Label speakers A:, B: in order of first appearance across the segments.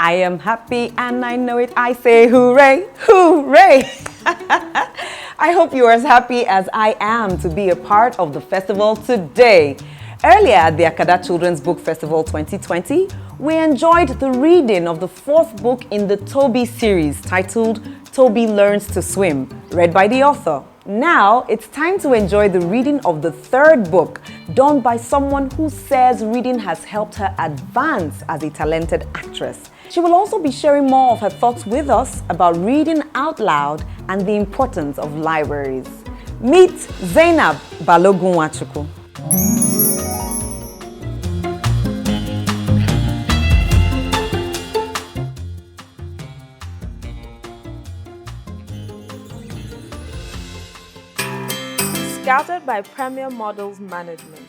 A: I am happy and I know it. I say hooray, hooray! I hope you are as happy as I am to be a part of the festival today. Earlier at the Akada Children's Book Festival 2020, we enjoyed the reading of the fourth book in the Tobi series titled Tobi Learns to Swim, read by the author. Now it's time to enjoy the reading of the third book, done by someone who says reading has helped her advance as a talented actress. She will also be sharing more of her thoughts with us about reading out loud and the importance of libraries. Meet Zainab Balogun.
B: Scouted by Premier Models Management,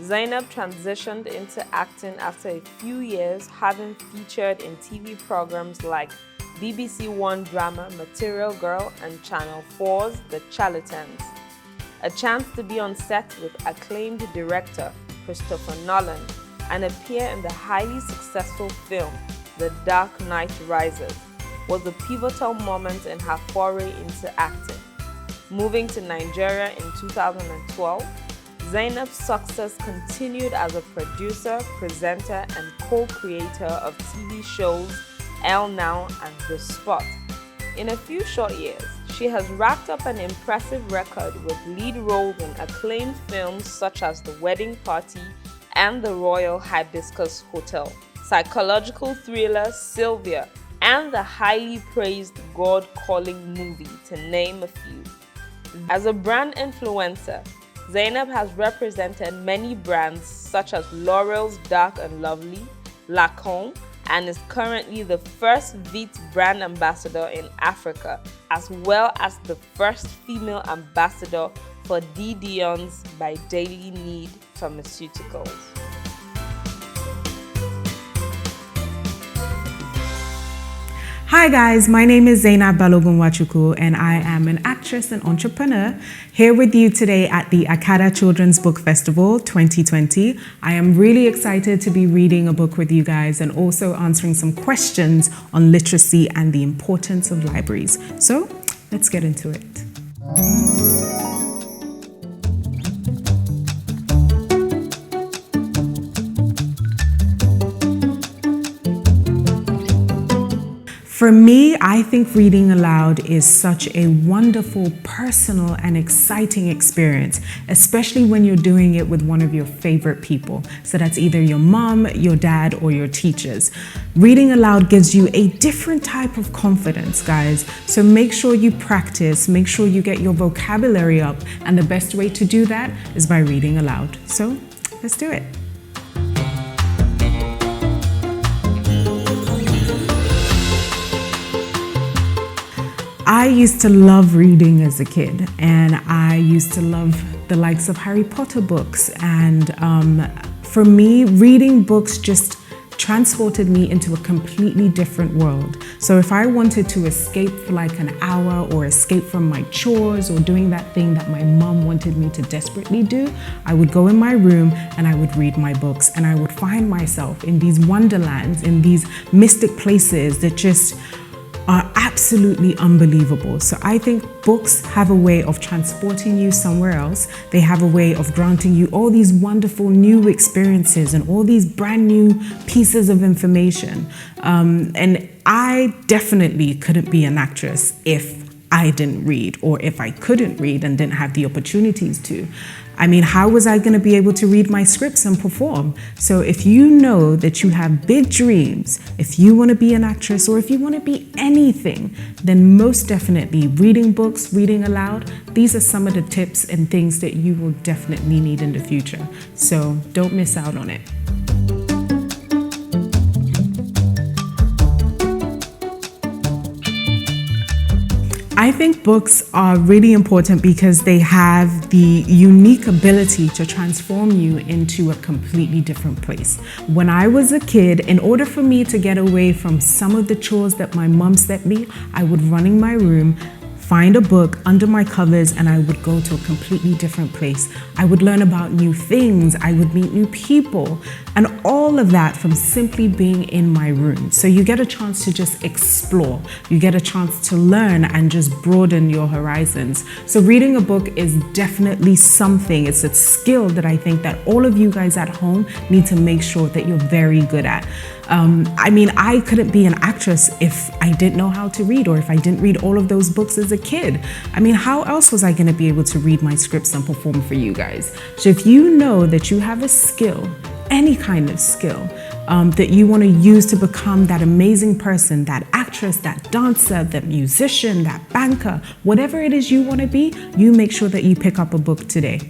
B: Zainab transitioned into acting after a few years, having featured in TV programs like BBC One drama Material Girl and Channel 4's The Charlatans. A chance to be on set with acclaimed director Christopher Nolan and appear in the highly successful film The Dark Knight Rises was a pivotal moment in her foray into acting. Moving to Nigeria in 2012, Zainab's success continued as a producer, presenter, and co-creator of TV shows Elle Now and The Spot. In a few short years, she has racked up an impressive record with lead roles in acclaimed films such as The Wedding Party and The Royal Hibiscus Hotel, psychological thriller Sylvia, and the highly praised God Calling movie, to name a few. As a brand influencer, Zainab has represented many brands such as L'Oreal's Dark and Lovely, Lancôme, and is currently the first Veet brand ambassador in Africa, as well as the first female ambassador for Dion's by Daily Need Pharmaceuticals.
C: Hi guys, my name is Zainab Balogun and I am an actress and entrepreneur here with you today at the Akada Children's Book Festival 2020. I am really excited to be reading a book with you guys and also answering some questions on literacy and the importance of libraries. So let's get into it. For me, I think reading aloud is such a wonderful, personal, and exciting experience, especially when you're doing it with one of your favorite people. So that's either your mom, your dad, or your teachers. Reading aloud gives you a different type of confidence, guys. So make sure you practice, make sure you get your vocabulary up, and the best way to do that is by reading aloud. So let's do it. I used to love reading as a kid, and I used to love the likes of Harry Potter books. And for me, reading books just transported me into a completely different world. So if I wanted to escape for like an hour or escape from my chores or doing that thing that my mom wanted me to desperately do, I would go in my room and I would read my books, and I would find myself in these wonderlands, in these mystic places that just are absolutely unbelievable. So I think books have a way of transporting you somewhere else. They have a way of granting you all these wonderful new experiences and all these brand new pieces of information. And I definitely couldn't be an actress if I didn't read, or if I couldn't read and didn't have the opportunities to. I mean, how was I going to be able to read my scripts and perform? So if you know that you have big dreams, if you want to be an actress, or if you want to be anything, then most definitely reading books, reading aloud, these are some of the tips and things that you will definitely need in the future. So don't miss out on it. I think books are really important because they have the unique ability to transform you into a completely different place. When I was a kid, in order for me to get away from some of the chores that my mom set me, I would run in my room, find a book under my covers and I would go to a completely different place. I would learn about new things, I would meet new people, and all of that from simply being in my room. So you get a chance to just explore. You get a chance to learn and just broaden your horizons. So reading a book is definitely something, it's a skill that I think that all of you guys at home need to make sure that you're very good at. I mean, I couldn't be an actress if I didn't know how to read, or if I didn't read all of those books as a kid. I mean, how else was I going to be able to read my scripts and perform for you guys? So if you know that you have a skill, any kind of skill, that you want to use to become that amazing person, that actress, that dancer, that musician, that banker, whatever it is you want to be, you make sure that you pick up a book today.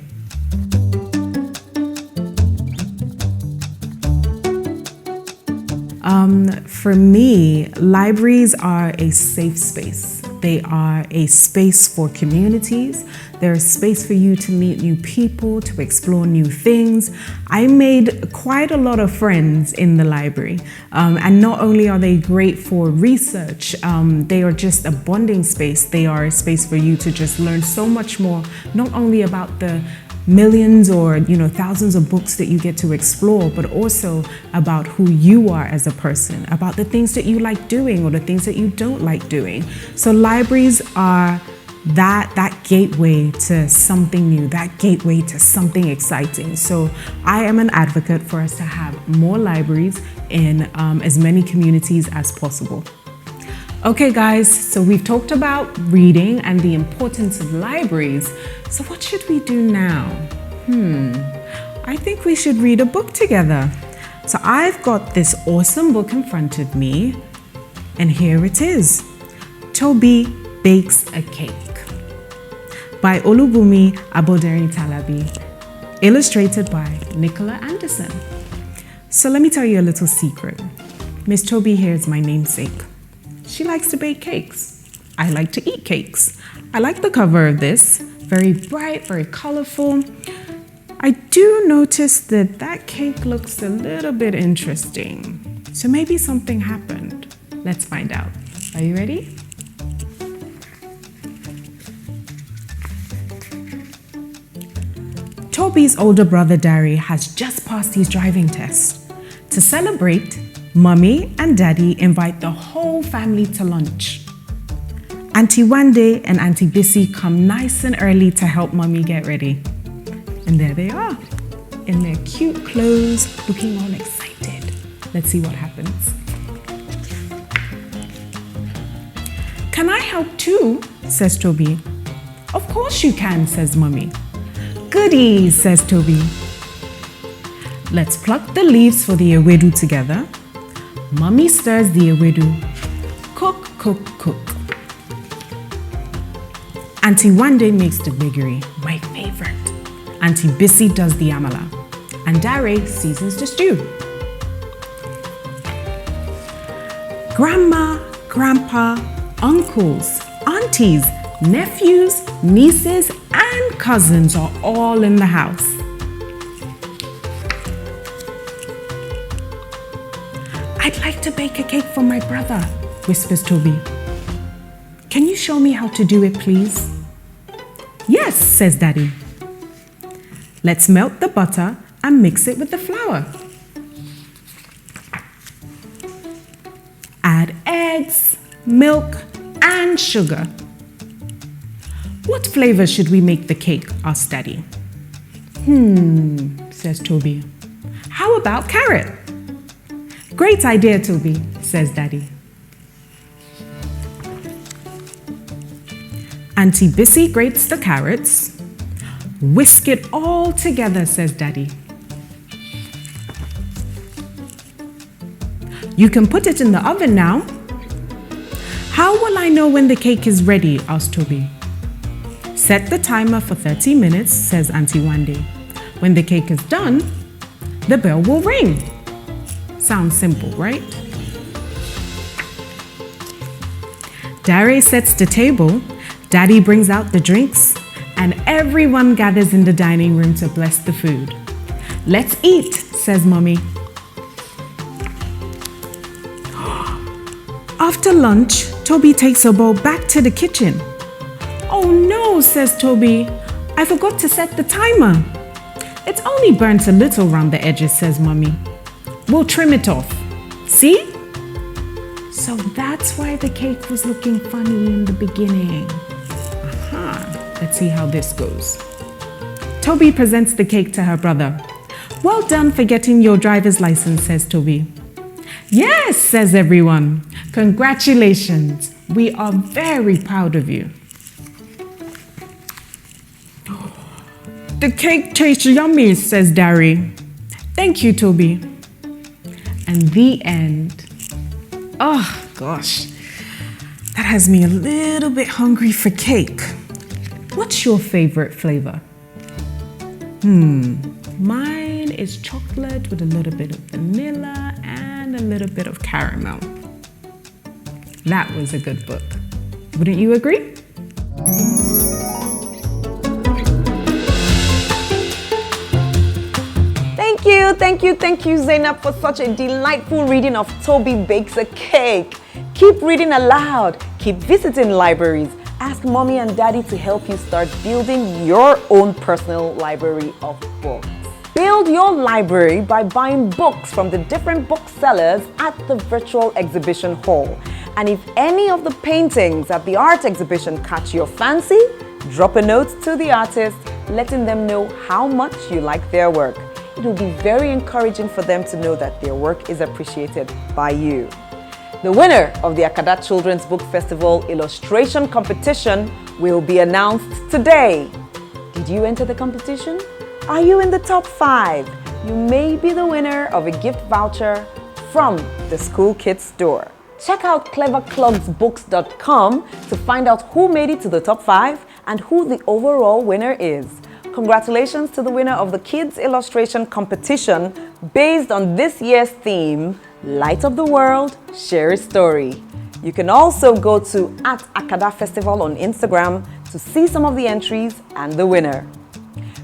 C: For me, libraries are a safe space. They are a space for communities. They're a space for you to meet new people, to explore new things. I made quite a lot of friends in the library. And not only are they great for research, they are just a bonding space. They are a space for you to just learn so much more, not only about the millions or thousands of books that you get to explore, but also about who you are as a person, about the things that you like doing or the things that you don't like doing. So libraries are that gateway to something new, that gateway to something exciting. So I am an advocate for us to have more libraries in as many communities as possible. Okay guys, so we've talked about reading and the importance of libraries. So what should we do now? I think we should read a book together. So I've got this awesome book in front of me, and here it is. Tobi Bakes a Cake by Olubunmi Aboderin-Talabi, illustrated by Nicola Anderson. So let me tell you a little secret. Miss Tobi here is my namesake. She likes to bake cakes. I like to eat cakes. I like the cover of this. Very bright, very colorful. I do notice that cake looks a little bit interesting. So maybe something happened. Let's find out. Are you ready? Tobi's older brother Dari has just passed his driving test. To celebrate, Mummy and Daddy invite the whole family to lunch. Auntie Wande and Auntie Bissy come nice and early to help Mummy get ready. And there they are, in their cute clothes, looking all excited. Let's see what happens. Can I help too? Says Tobi. Of course you can, says Mummy. Goody, says Tobi. Let's pluck the leaves for the ewedu together. Mummy stirs the ewedu. Cook, cook, cook. Auntie Wande makes the gbegiri, my favorite. Auntie Bissy does the amala. And Dare seasons the stew. Grandma, grandpa, uncles, aunties, nephews, nieces, and cousins are all in the house. I'd like to bake a cake for my brother, whispers Tobi. Can you show me how to do it, please? Yes, says Daddy. Let's melt the butter and mix it with the flour. Add eggs, milk, and sugar. What flavor should we make the cake? Asks Daddy. Says Tobi. How about carrot? Great idea, Tobi, says Daddy. Auntie Bissy grates the carrots. Whisk it all together, says Daddy. You can put it in the oven now. How will I know when the cake is ready? Asks Tobi. Set the timer for 30 minutes, says Auntie Wande. When the cake is done, the bell will ring. Sounds simple, right? Dare sets the table, Daddy brings out the drinks, and everyone gathers in the dining room to bless the food. Let's eat, says Mummy. After lunch, Tobi takes a bowl back to the kitchen. Oh no, says Toby. I forgot to set the timer. It's only burnt a little round the edges, says Mummy. We'll trim it off. See? So that's why the cake was looking funny in the beginning. Let's see how this goes. Toby presents the cake to her brother. Well done for getting your driver's license, says Toby. Yes, says everyone. Congratulations. We are very proud of you. The cake tastes yummy, says Dari. Thank you, Toby. And the end. Oh, gosh. That has me a little bit hungry for cake. What's your favorite flavor? Mine is chocolate with a little bit of vanilla and a little bit of caramel. That was a good book. Wouldn't you agree?
A: Thank you, Zainab, for such a delightful reading of Tobi Bakes A Cake. Keep reading aloud, keep visiting libraries. Ask mommy and daddy to help you start building your own personal library of books. Build your library by buying books from the different booksellers at the virtual exhibition hall. And if any of the paintings at the art exhibition catch your fancy, drop a note to the artist, letting them know how much you like their work. It will be very encouraging for them to know that their work is appreciated by you. The winner of the Akada Children's Book Festival Illustration Competition will be announced today. Did you enter the competition? Are you in the top 5? You may be the winner of a gift voucher from the School Kids store. Check out cleverclogsbooks.com to find out who made it to the top 5 and who the overall winner is. Congratulations to the winner of the Kids Illustration Competition based on this year's theme, Light Up the World, Share a Story. You can also go to @Akada Festival on Instagram to see some of the entries and the winner.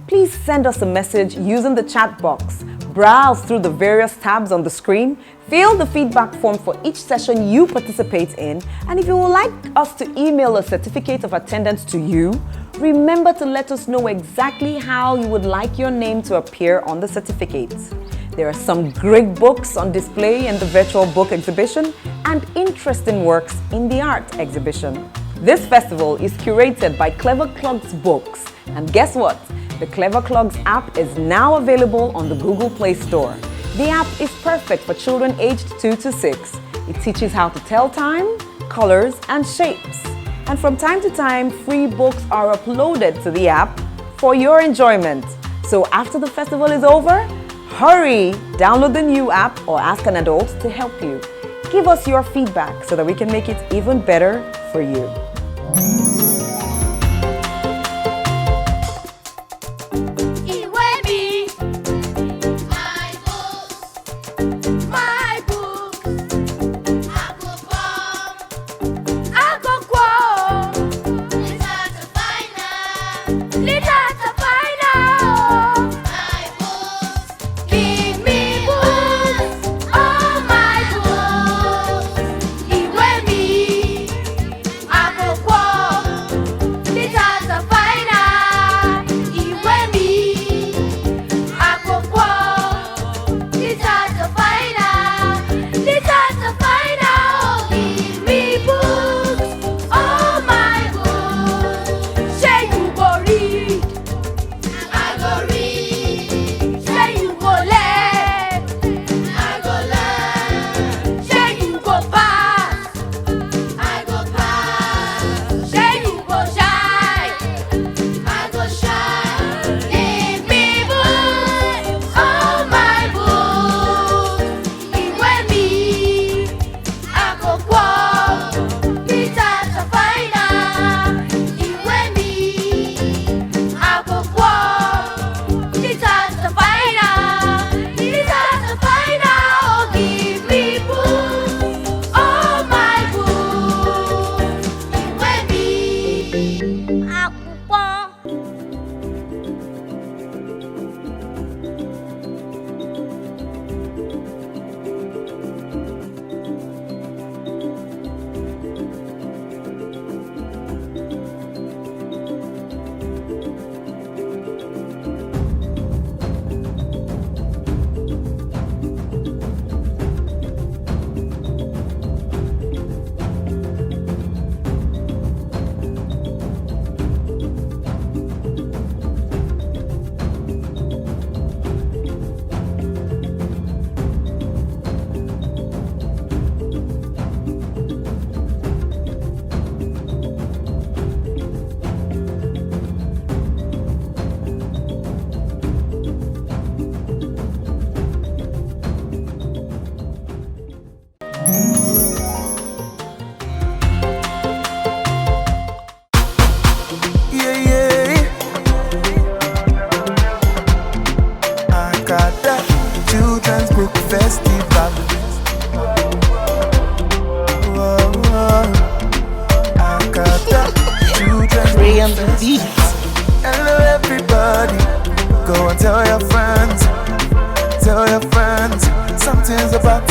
A: Please send us a message using the chat box. Browse through the various tabs on the screen, fill the feedback form for each session you participate in, and if you would like us to email a certificate of attendance to you, remember to let us know exactly how you would like your name to appear on the certificate. There are some great books on display in the virtual book exhibition and interesting works in the art exhibition. This festival is curated by Clever Clogs Books, and guess what? The Clever Clogs app is now available on the Google Play Store. The app is perfect for children aged 2 to 6. It teaches how to tell time, colors, and shapes. And from time to time, free books are uploaded to the app for your enjoyment. So after the festival is over, hurry, download the new app or ask an adult to help you. Give us your feedback so that we can make it even better for you.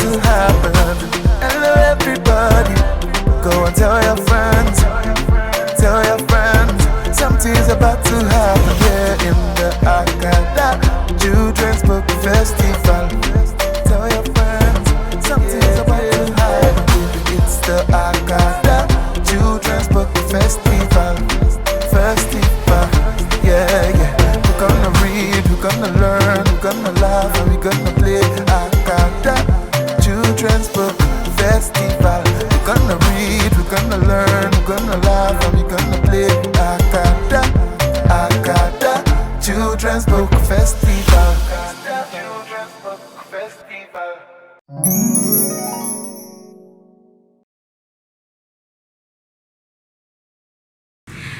D: to happen. Hello everybody, go and tell your friends. Tell your friends, something's about to happen here in the Akada Children's Book Festival. Tell your friends, something's about to happen. It's the Akada Children's Book Festival. Festival, yeah, yeah. We're gonna read, we're gonna learn, we're gonna laugh, and we're gonna play Akada Children's Book Festival. We're gonna read, we're gonna learn, we're gonna laugh, and we're gonna play Akada, Akada Children's Book Festival. Akada Children's Book Festival.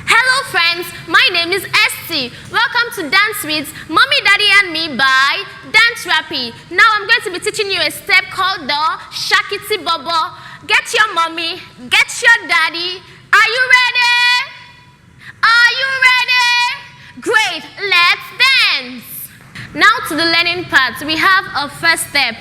E: Hello friends, my name is Esty. Welcome to Dance with Mommy, Daddy and Me by Dance Rappy. Now I'm going to be teaching you a step called the Shakiti Bobo. Get your mommy, get your daddy. Are you ready? Are you ready? Great, let's dance. Now to the learning part. We have a first step.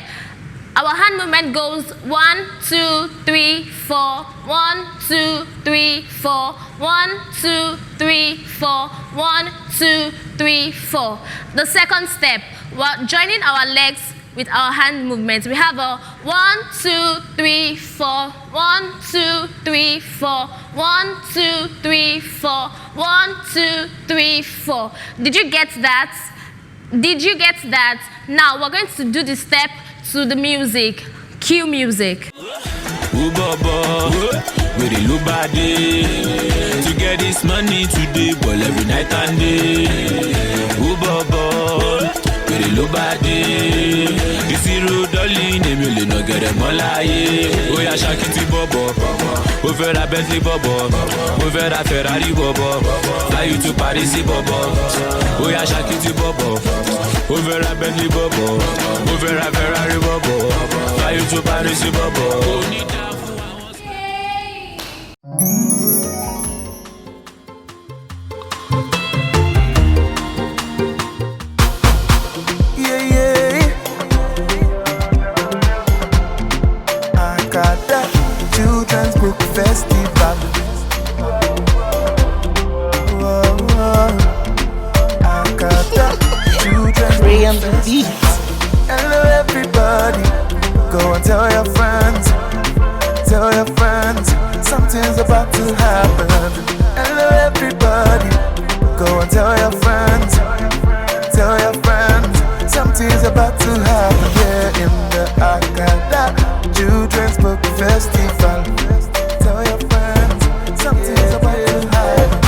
E: Our hand movement goes 1, 2, 3, 4. 1, 2, 3, 4. 1, 2, 3, 4. 1, 2, 3, 4. The second step, we're joining our legs with our hand movements. We have a 1, 2, 3, 4. 1, 2, 3, 4. 1, 2, 3, 4. 1, 2, 3, 4. Did you get that? Did you get that? Now we're going to do the step to the music. Cue music.
F: To get this money today, but every night and day. You see road darling, Emily no get them all oh yeah, Shakiti Bobo. Over a Bentley Bobo. Over a Ferrari Bobo. Fly you to Paris Bobo. Oh yeah, Shakiti Bobo. Over a Bentley Bobo. Over a Ferrari Bobo. Fly you to Paris Bobo.
D: Festival. Akada Children's Book Festival. Hello everybody, go and tell your friends. Tell your friends, something's about to happen. Hello everybody, go and tell your friends. Tell your friends, something's about to happen here in the Akada Children's Book Festival. Tell your friends, something's about to happen.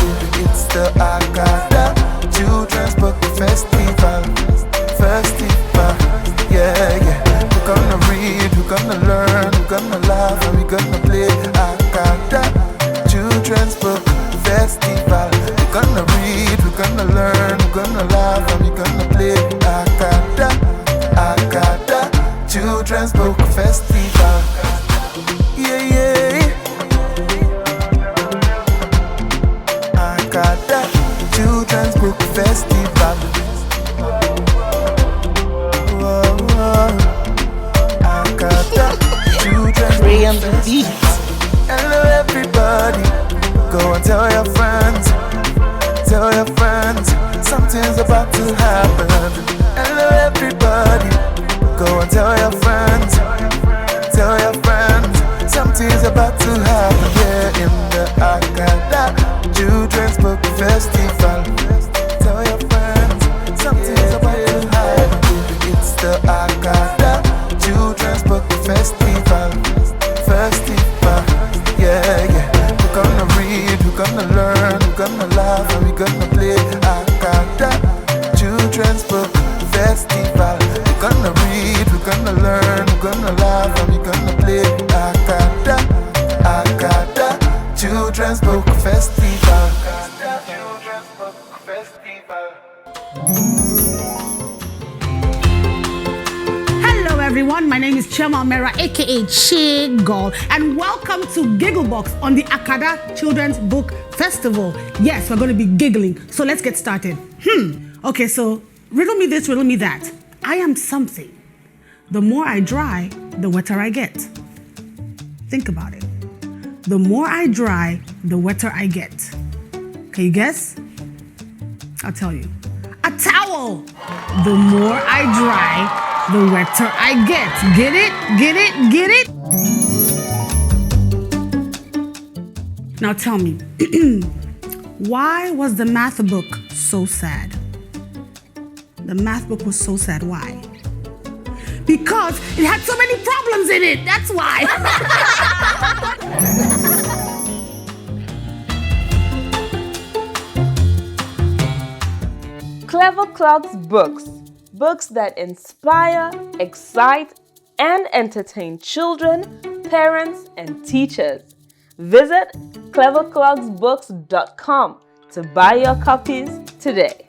D: It's the Akada Children's Book Festival. Festival, yeah, yeah. We're gonna read, we're gonna learn, we're gonna laugh, and we're gonna play Akada Children's Book Festival. We're gonna read, we're gonna learn, we're gonna laugh, and we're gonna play Akada, Akada Children's Book Festival. Yeah, yeah. Akada Children's Book Festival. Akada Children's Book Festival. Hello everybody, go and tell your friends. Tell your friends, something's about to happen. Hello everybody, go and tell your friends. Tell your friends, something's about to happen here in the Akada Children's Book Festival. Tell your friends, something's about to happen. It's the Akada Children's Book Festival. Festival, yeah, yeah. We're gonna read, we're gonna learn, we're gonna laugh, and we're gonna play Akada Children's Book Festival. We're gonna read, we're gonna learn, we're gonna laugh, and we're gonna play Akada, Akada Children's Book Festival. Akada Children's Book Festival.
G: Hello everyone, my name is Chema Mera, aka Chigol, and welcome to Gigglebox on the Akada Children's Book Festival. Yes, we're going to be giggling, so let's get started. Okay, so riddle me this, riddle me that. I am something. The more I dry, the wetter I get. Think about it. The more I dry, the wetter I get. Can you guess? I'll tell you. A towel. The more I dry, the wetter I get. Get it? Get it? Get it? Now tell me, why was the math book so sad? The math book was so sad. Why? Because it had so many problems in it. That's why.
B: Clever Clogs Books. Books that inspire, excite, and entertain children, parents, and teachers. Visit cleverclogsbooks.com to buy your copies today.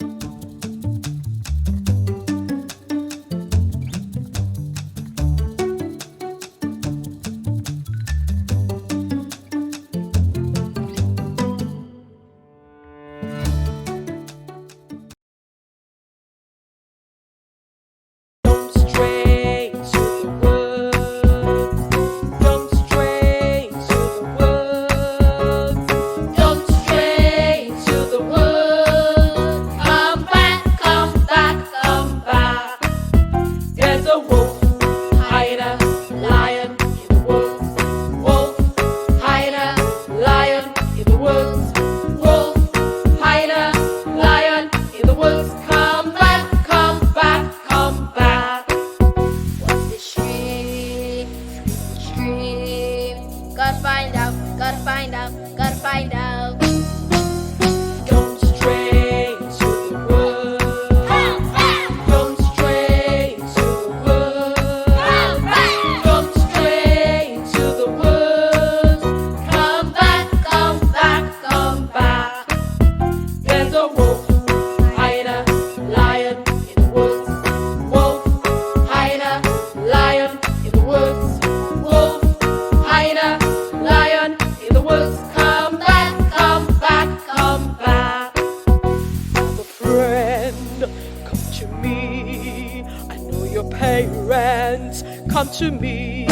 H: Come to me.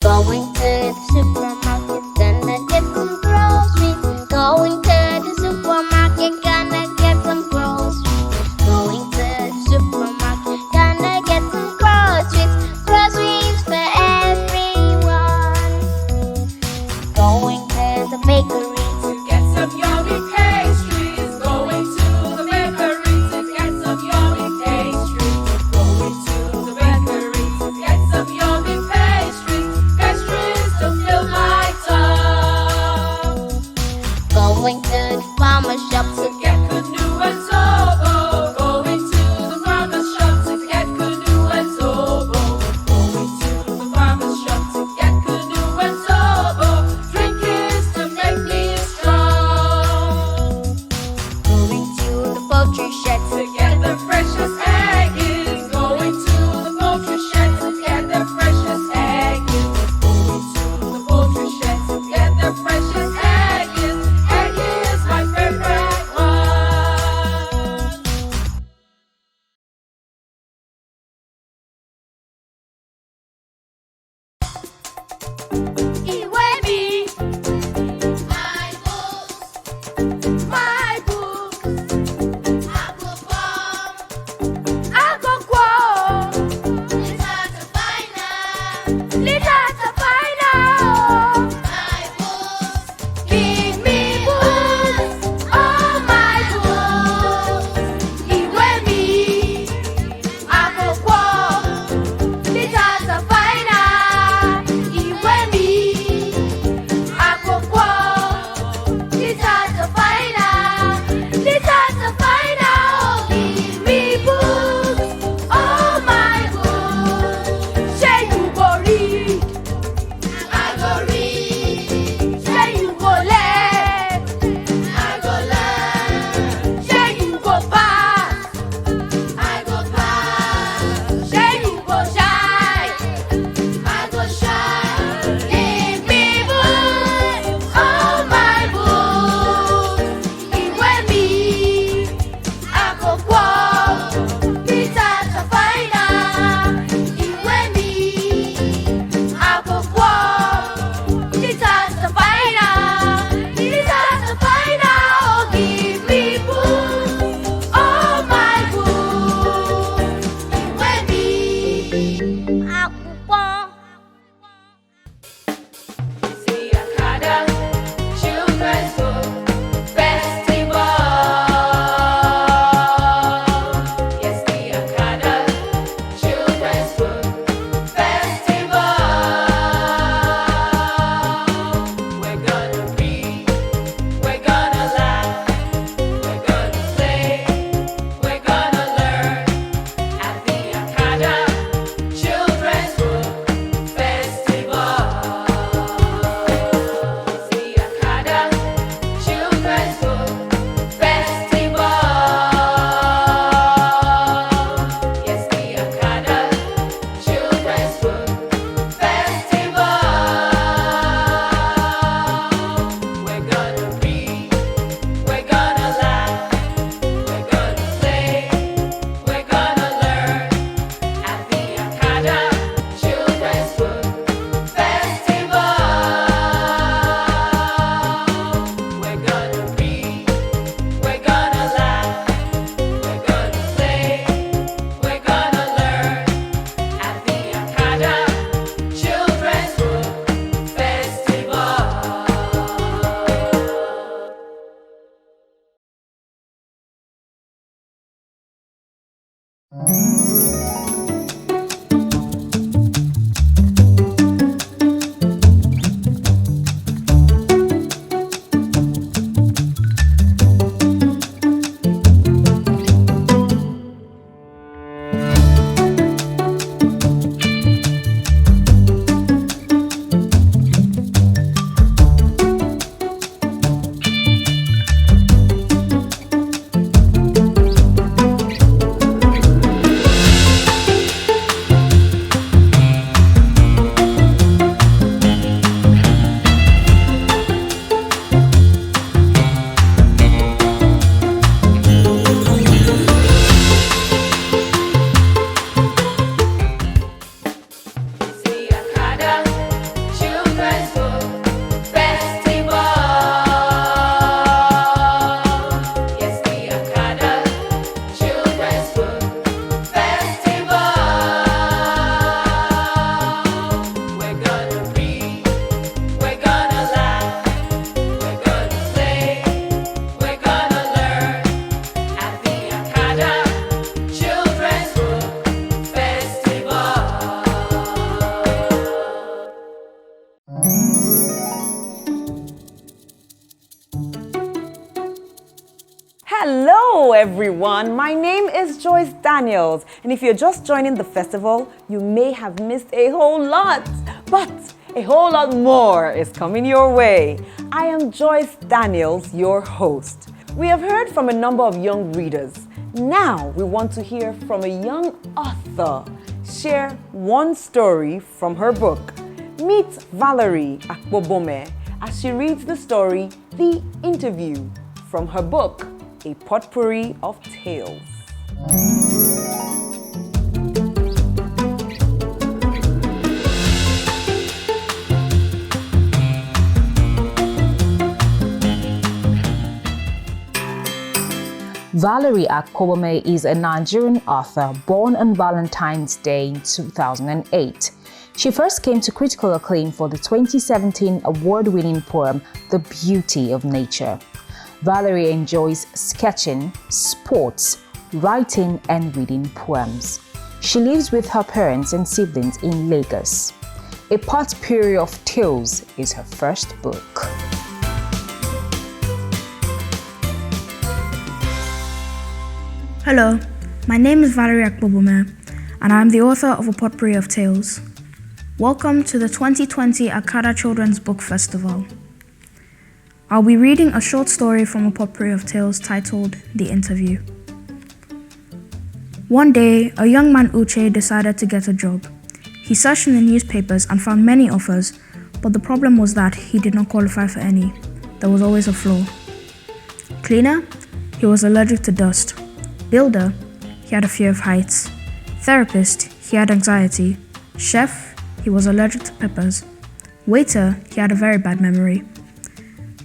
I: Going to the supermarket, gonna get some groceries. Going to the supermarket, gonna get some groceries. Going to the supermarket, gonna get some groceries. Groceries for everyone. Going to the bakery
H: to get some yummy pastries. Going to the bakery to get some yummy pastries. Going to the bakery to get some yummy pastries. To fill my tongue.
I: Going to the farmer shop
H: to get canoe and zobo. Going to the farmer shop to get canoe and zobo. Going to the farmer shop to get canoe and zobo. Drink is to make me strong.
I: Going to the poultry shed
H: to get the precious eggs. Going to the poultry shed to get the precious eggs. The precious egg is my favorite one.
I: Ìwé mi,
H: my books,
I: Akokwo,
H: Little to find out. Give me books, all my books. Ìwé mi, Akokwo, Little to find out. Ìwé mi, Akokwo,
A: everyone. My name is Joyce Daniels, and if you're just joining the festival, you may have missed a whole lot, but a whole lot more is coming your way. I am Joyce Daniels, your host. We have heard from a number of young readers. Now we want to hear from a young author share one story from her book. Meet Valerie Akpobome as she reads the story The Interview from her book, A Potpourri of Tales.
J: Valerie Akpobome is a Nigerian author born on Valentine's Day in 2008. She first came to critical acclaim for the 2017 award-winning poem, The Beauty of Nature. Valerie enjoys sketching, sports, writing, and reading poems. She lives with her parents and siblings in Lagos. A Potpourri of Tales is her first book.
K: Hello, my name is Valerie Akpobome, and I am the author of A Potpourri of Tales. Welcome to the 2020 Akada Children's Book Festival. I'll be reading a short story from A Potpourri of Tales titled The Interview. One day, a young man Uche decided to get a job. He searched in the newspapers and found many offers, but the problem was that he did not qualify for any. There was always a flaw. Cleaner? He was allergic to dust. Builder? He had a fear of heights. Therapist? He had anxiety. Chef? He was allergic to peppers. Waiter? He had a very bad memory.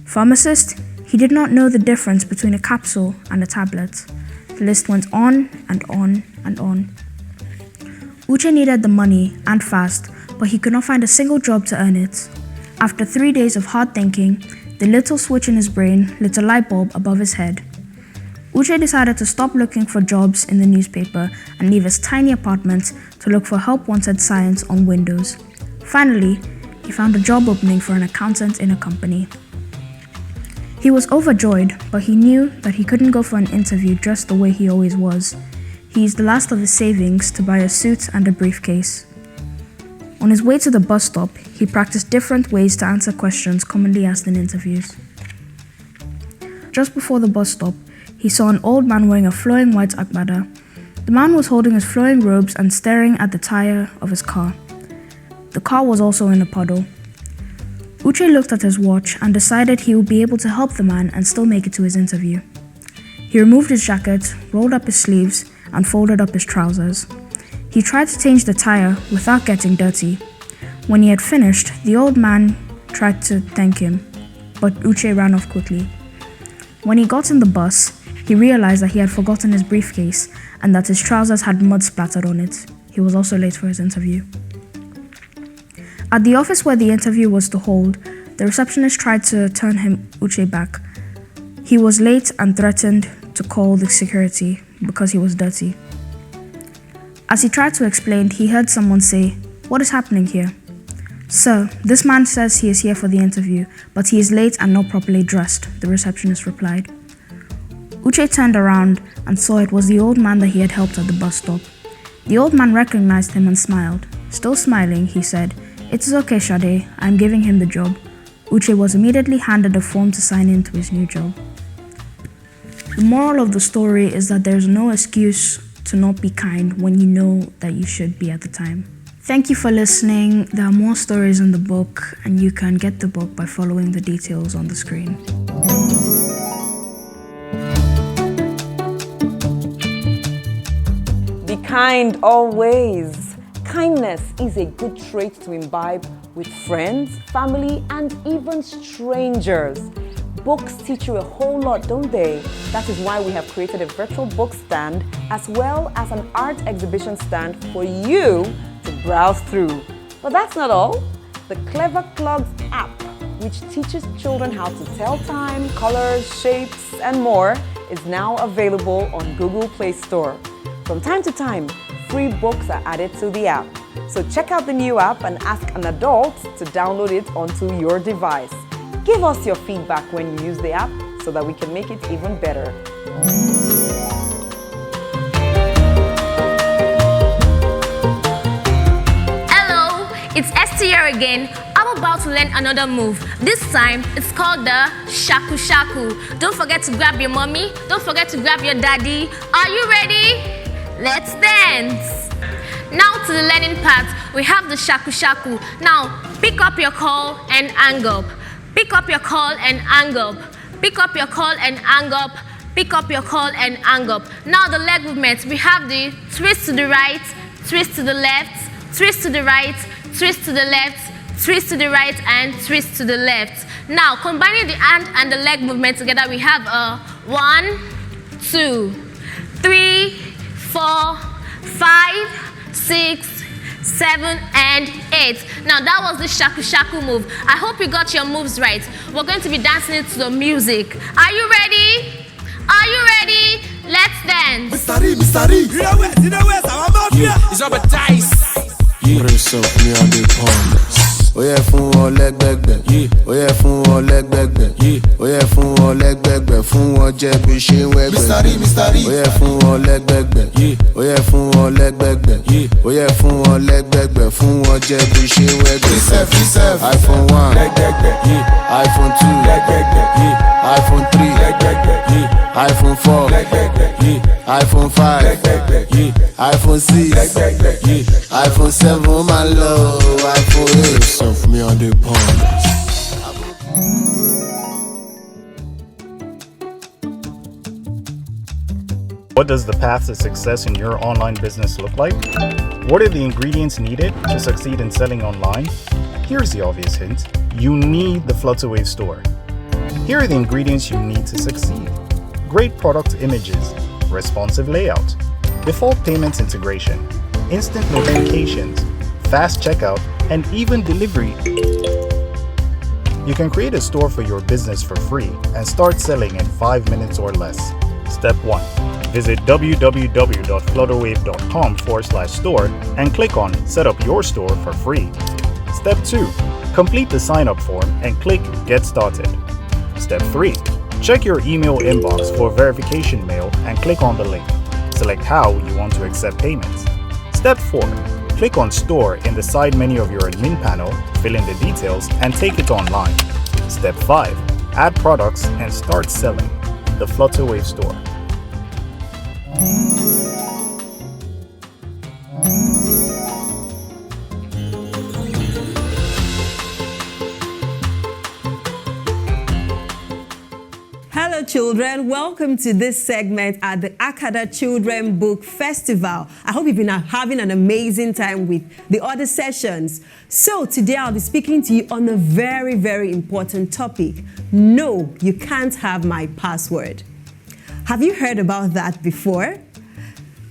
K: Pharmacist? He did not know the difference between a capsule and a tablet. The list went on and on and on. Uche needed the money and fast, but he could not find a single job to earn it. After 3 days of hard thinking, the little switch in his brain lit a light bulb above his head. Uche decided to stop looking for jobs in the newspaper and leave his tiny apartment to look for help wanted signs on windows. Finally, he found a job opening for an accountant in a company. He was overjoyed, but he knew that he couldn't go for an interview dressed the way he always was. He used the last of his savings to buy a suit and a briefcase. On his way to the bus stop, he practiced different ways to answer questions commonly asked in interviews. Just before the bus stop, he saw an old man wearing a flowing white Akada. The man was holding his flowing robes and staring at the tire of his car. The car was also in a puddle. Uche looked at his watch and decided he would be able to help the man and still make it to his interview. He removed his jacket, rolled up his sleeves, and folded up his trousers. He tried to change the tire without getting dirty. When he had finished, the old man tried to thank him, but Uche ran off quickly. When he got in the bus, he realized that he had forgotten his briefcase and that his trousers had mud splattered on it. He was also late for his interview. At the office where the interview was to hold, the receptionist tried to turn Uche back. He was late and threatened to call the security because he was dirty. As he tried to explain, he heard someone say, "What is happening here?" "Sir, this man says he is here for the interview, but he is late and not properly dressed," the receptionist replied. Uche turned around and saw it was the old man that he had helped at the bus stop. The old man recognized him and smiled. Still smiling, he said, "It is okay, Sade, I am giving him the job." Uche was immediately handed a form to sign in to his new job. The moral of the story is that there is no excuse to not be kind when you know that you should be at the time. Thank you for listening. There are more stories in the book, and you can get the book by following the details on the screen.
A: Be kind always. Kindness is a good trait to imbibe with friends, family, and even strangers. Books teach you a whole lot, don't they? That is why we have created a virtual book stand as well as an art exhibition stand for you to browse through. But that's not all. The Clever Clogs app, which teaches children how to tell time, colors, shapes, and more, is now available on Google Play Store. From time to time, free books are added to the app. So check out the new app and ask an adult to download it onto your device. Give us your feedback when you use the app so that we can make it even better.
E: it's ST here again. I'm about to learn another move. This time, it's called the shaku shaku. Don't forget to grab your mommy. Don't forget to grab your daddy. Are you ready? Let's dance. Now to the learning part, we have the shaku shaku. Now, pick up your call and hang up. Pick up your call and hang up. Pick up your call and hang up. Pick up your call and hang up. Now the leg movements, we have the twist to the right, twist to the left, twist to the right, twist to the left, twist to the right, and twist to the left. Now, combining the hand and the leg movement together, we have a 1, 2, 3, 4, 5, 6, 7, and 8. Now, that was the shaku shaku move. I hope you got your moves right. We're going to be dancing it to the music. Are you ready? Are you ready? Let's dance.
D: Mr.
F: It's up a dice.
D: Race up me on the pond. Oh yeah, fún wọn lẹ́gbẹ̀gbẹ̀. Oh yeah, fún wọn lẹ́gbẹ̀gbẹ̀. Oh yeah, fún wọn lẹ́gbẹ̀gbẹ̀. Fún wọn jẹ́ bí ṣe ń wẹ́gbẹ̀. Oh yeah, fún wọn lẹ́gbẹ̀gbẹ̀. Oh yeah, fún wọn lẹ́gbẹ̀gbẹ̀. Oh yeah, fún wọn lẹ́gbẹ̀gbẹ̀. Fún wọn jẹ́ bí ṣe ń wẹ́gbẹ̀. iPhone 1, iPhone 2, iPhone 3, iPhone 4, iPhone 5, iPhone 6, iPhone 7, my love, iPhone 8. Surf me on the pond.
L: What does the path to success in your online business look like? What are the ingredients needed to succeed in selling online? Here's the obvious hint. You need the Flutterwave store. Here are the ingredients you need to succeed. Great product images, responsive layout, default payments integration, instant notifications, fast checkout, and even delivery. You can create a store for your business for free and start selling in 5 minutes or less. Step 1. Visit www.flutterwave.com/store and click on Set up your store for free. Step 2. Complete the sign-up form and click Get Started. Step 3. Check your email inbox for verification mail and click on the link. Select how you want to accept payments. Step 4. Click on Store in the side menu of your admin panel, fill in the details, and take it online. Step 5. Add products and start selling. The Flutterwave store.
A: Hello children, welcome to this segment at the Akada Children Book Festival. I hope you've been having an amazing time with the other sessions. So today I'll be speaking to you on a very, very important topic. No, you can't have my password. Have you heard about that before?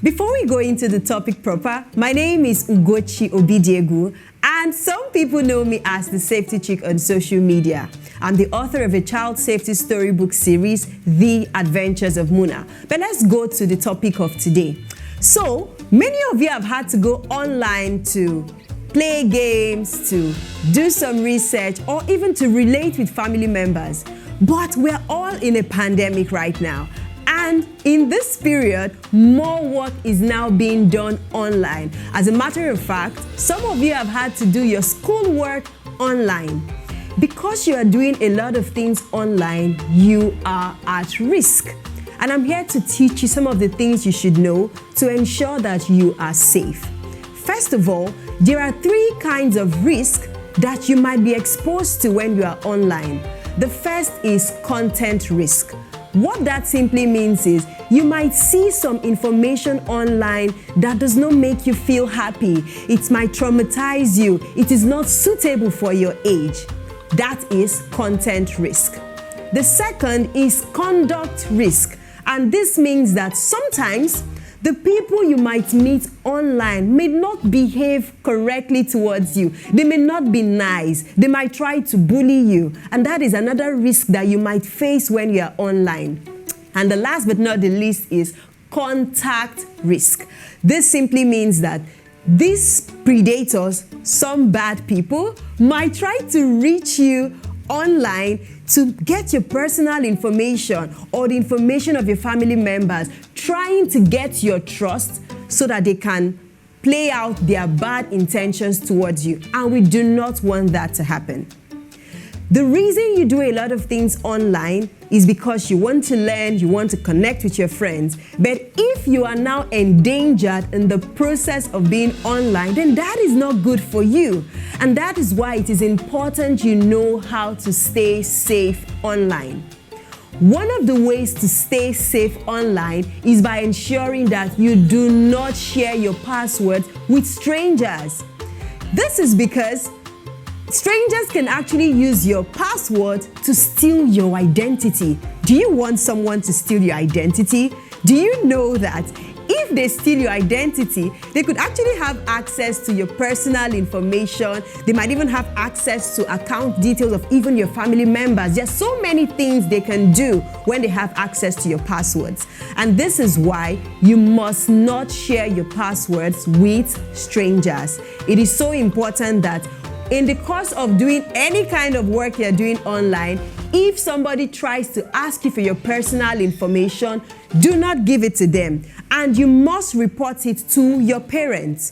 A: Before we go into the topic proper, my name is Ugochi Obidiegu, and some people know me as the Safety Chick on social media. I'm the author of a child safety storybook series, The Adventures of Muna. But let's go to the topic of today. So, many of you have had to go online to play games, to do some research, or even to relate with family members. But we're all in a pandemic right now. And in this period, more work is now being done online. As a matter of fact, some of you have had to do your schoolwork online. Because you are doing a lot of things online, you are at risk. And I'm here to teach you some of the things you should know to ensure that you are safe. First of all, there are 3 kinds of risk that you might be exposed to when you are online. The first is content risk. What that simply means is you might see some information online that does not make you feel happy. It might traumatize you. It is not suitable for your age. That is content risk. The second is conduct risk. And this means that sometimes the people you might meet online may not behave correctly towards you. They may not be nice. They might try to bully you. And that is another risk that you might face when you are online. And the last but not the least is contact risk. This simply means that these predators, some bad people, might try to reach you online to get your personal information or the information of your family members, trying to get your trust so that they can play out their bad intentions towards you, and we do not want that to happen. The reason you do a lot of things online is because you want to learn, you want to connect with your friends. But if you are now endangered in the process of being online, then that is not good for you. And that is why it is important you know how to stay safe online. One of the ways to stay safe online is by ensuring that you do not share your passwords with strangers. This is because strangers can actually use your password to steal your identity. Do you want someone to steal your identity? Do you know that if they steal your identity, they could actually have access to your personal information? They might even have access to account details of even your family members. There's so many things they can do when they have access to your passwords. And this is why you must not share your passwords with strangers. It is so important that in the course of doing any kind of work you're doing online, if somebody tries to ask you for your personal information, do not give it to them. And you must report it to your parents.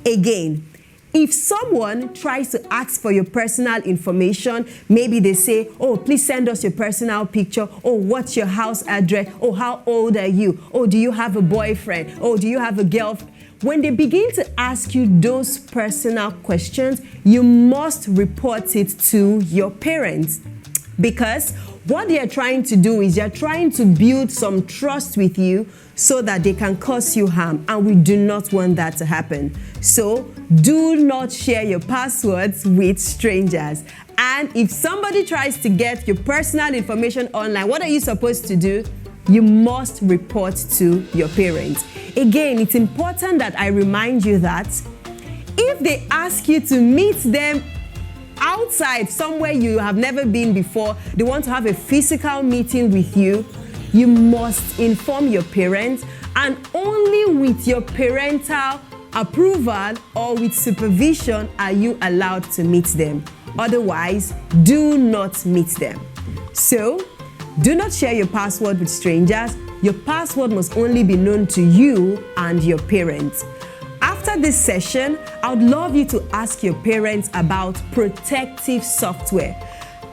A: Again, if someone tries to ask for your personal information, maybe they say, oh, please send us your personal picture. Oh, what's your house address? Oh, how old are you? Oh, do you have a boyfriend? Oh, do you have a girlfriend? When they begin to ask you those personal questions, you must report it to your parents. Because what they are trying to do is they're trying to build some trust with you so that they can cause you harm, and we do not want that to happen. So do not share your passwords with strangers. And if somebody tries to get your personal information online, what are you supposed to do? You must report to your parents. Again, it's important that I remind you that if they ask you to meet them outside, somewhere you have never been before, they want to have a physical meeting with you, you must inform your parents, and only with your parental approval or with supervision are you allowed to meet them. Otherwise, do not meet them. So, do not share your password with strangers. Your password must only be known to you and your parents. After this session, I would love you to ask your parents about protective software.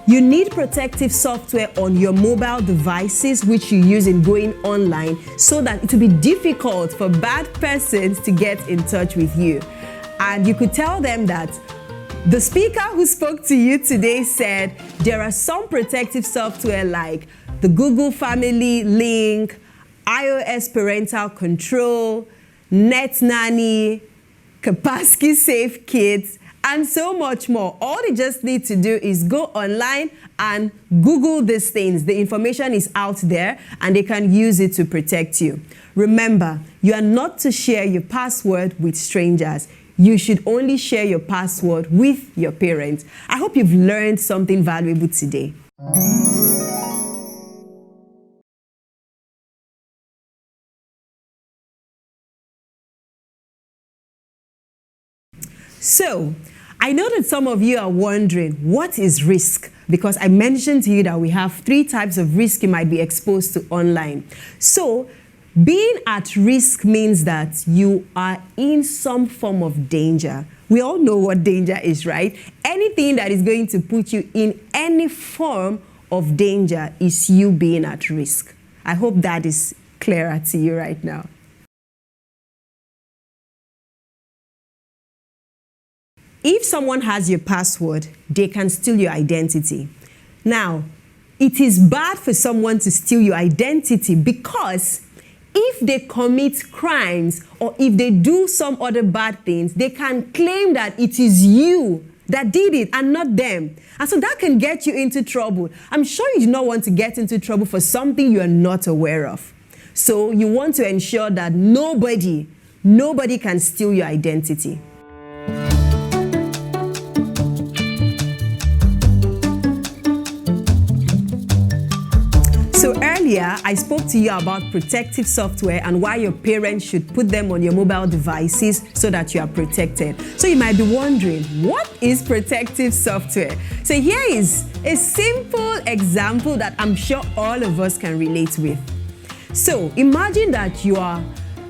A: You need protective software on your mobile devices which you use in going online so that it will be difficult for bad persons to get in touch with you. And you could tell them that the speaker who spoke to you today said there are some protective software like the Google Family Link, iOS Parental Control, Net Nanny, Kapasky Safe Kids, and so much more. All they just need to do is go online and Google these things. The information is out there and they can use it to protect you. Remember, you are not to share your password with strangers. You should only share your password with your parents. I hope you've learned something valuable today. So, I know that some of you are wondering, what is risk? Because I mentioned to you that we have 3 types of risk you might be exposed to online. So, being at risk means that you are in some form of danger. We all know what danger is, right? Anything that is going to put you in any form of danger is you being at risk. I hope that is clearer to you right now. If someone has your password, they can steal your identity. Now, it is bad for someone to steal your identity because if they commit crimes or if they do some other bad things, they can claim that it is you that did it and not them. And so that can get you into trouble. I'm sure you do not want to get into trouble for something you are not aware of. So you want to ensure that nobody can steal your identity. So earlier, I spoke to you about protective software and why your parents should put them on your mobile devices so that you are protected. So you might be wondering, what is protective software? So here is a simple example that I'm sure all of us can relate with. So imagine that you are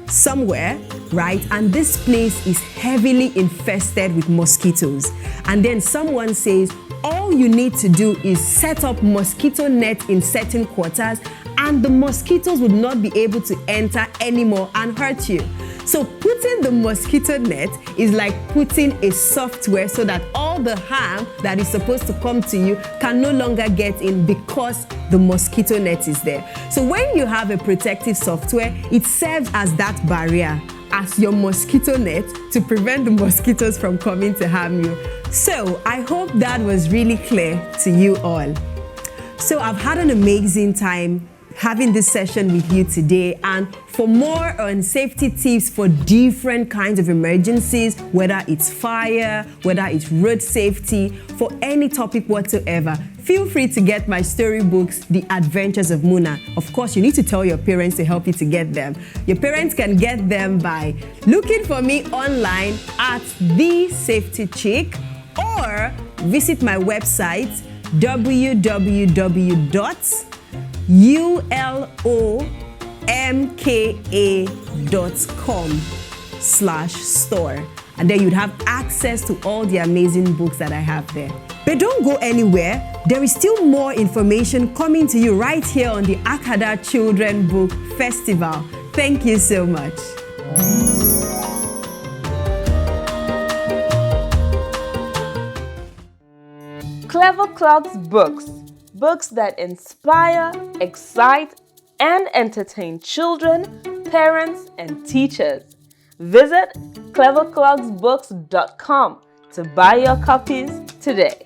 A: somewhere, right? And this place is heavily infested with mosquitoes. And then someone says, all you need to do is set up mosquito net in certain quarters and the mosquitoes would not be able to enter anymore and hurt you. So putting the mosquito net is like putting a software so that all the harm that is supposed to come to you can no longer get in because the mosquito net is there. So when you have a protective software, it serves as that barrier, as your mosquito net to prevent the mosquitoes from coming to harm you. So I hope that was really clear to you all. So I've had an amazing time having this session with you today, and for more on safety tips for different kinds of emergencies, whether it's fire, whether it's road safety, for any topic whatsoever, feel free to get my storybooks, The Adventures of Muna. Of course, you need to tell your parents to help you to get them. Your parents can get them by looking for me online at The Safety Chick or visit my website www.ulomka.com/store, and then you'd have access to all the amazing books that I have there. But don't go anywhere. There is still more information coming to you right here on the Akada Children Book Festival. Thank you so much.
B: Clever Clogs Books. Books that inspire, excite, and entertain children, parents, and teachers. Visit cleverclogsbooks.com to buy your copies today.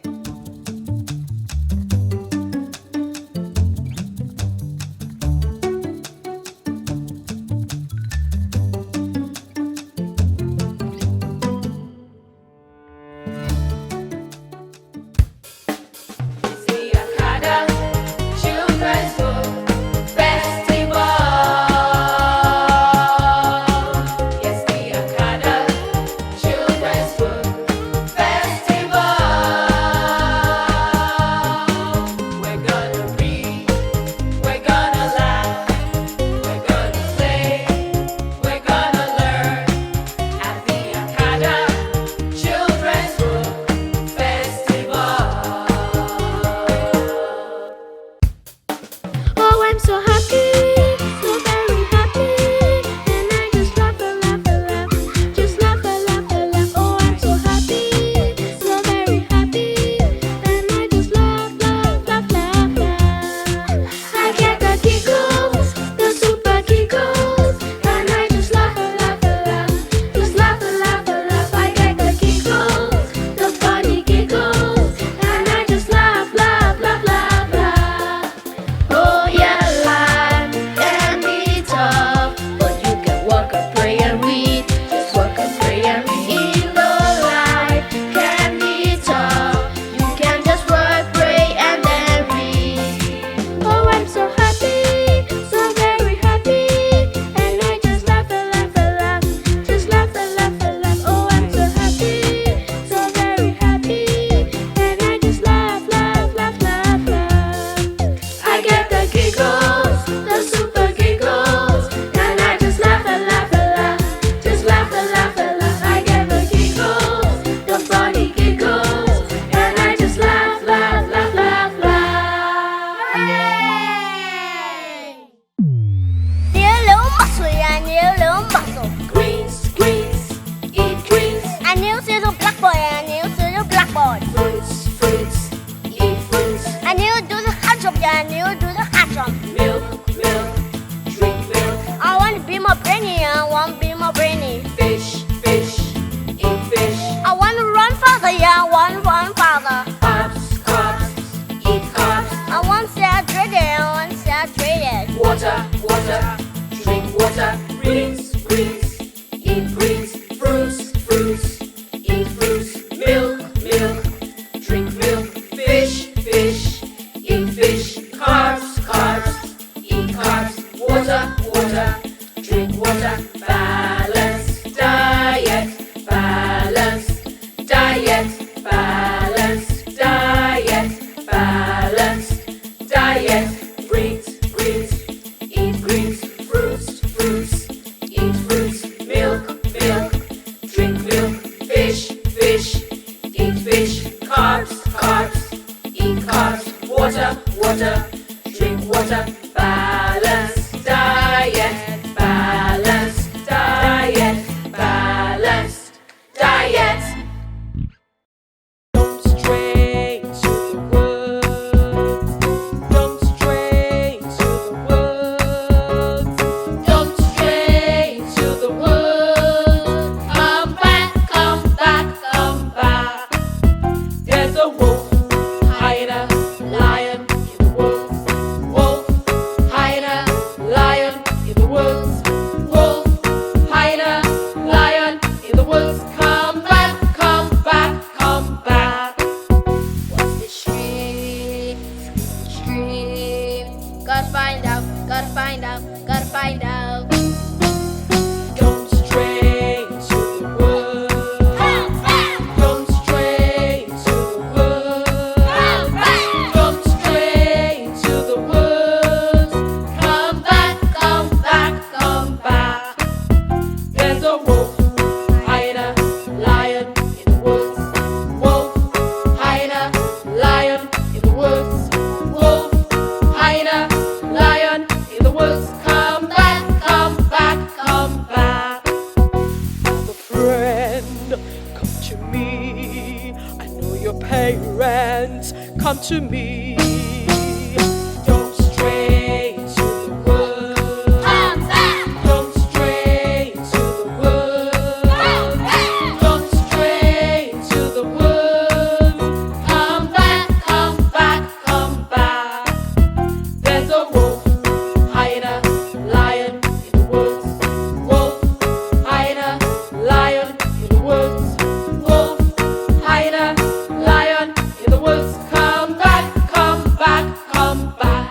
H: Water, drink water, balance. fish, carbs, carbs. Eat carbs, water, water. Drink water. Balanced diet, balanced diet, balanced diet. Don't stray to the woods. Don't stray to the woods. Don't stray to the woods. Come back, come back, come back. There's a wolf, hyena, lion in the woods. Wolf, hyena, lion in the woods. Wolf, hyena, lion in the woods. Come back, come back, come back.
I: What's the stream? Stream. Gotta find out, gotta find out, gotta find out.
H: Don't stray to the woods. Don't stray to the woods. Don't stray to the woods. Come back, come back, come back. There's a wolf, hyena, lion in the woods. Wolf, hyena, lion in the woods. Wolf, hyena, lion in the woods. Come back, come back, come back. I'm a friend, come to me. I know your parents, come to me. Don't stray to the woods. Don't stray to the woods. Don't stray to the woods. Come back, come back, come back. There's a wolf, hyena, lion in the woods. Wolf, hyena, lion in the woods. Wolf, hyena, lion in the woods. Come back, come back, come back.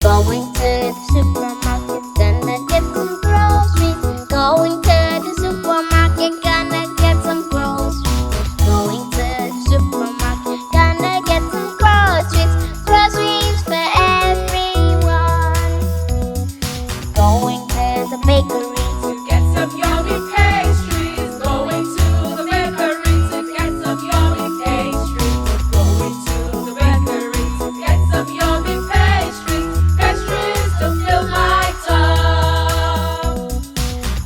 I: Going to the supermarket, gonna get some groceries. Going to the supermarket, gonna get some groceries. Going to the supermarket, gonna get some groceries. Groceries for everyone. Going to the bakery.
H: To get some yummy pastries. Going to the bakery to get some yummy pastries. Going to the bakery to get some yummy pastries. Pastries to fill my tongue.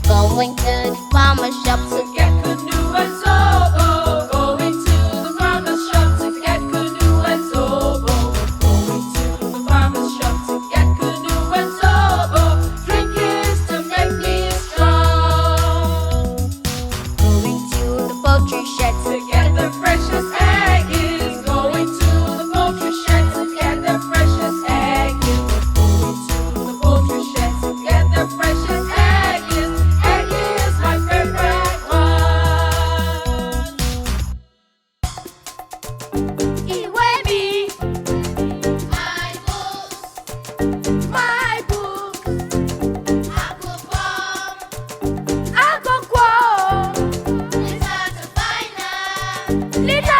I: Going to the farmer shop
H: To get canoe and zobo. Going to the farmer's shop to get canoe and zobo. Going to the farmer's shop to get canoe and zobo. Drink is to make me strong.
I: Going to the poultry shed
H: To get the freshest egg is going to the poultry shed to get the freshest egg is going to the poultry shed to get the freshest egg is my favorite one. Ìwé mi, my books, my books. Akoko. Literature to find out.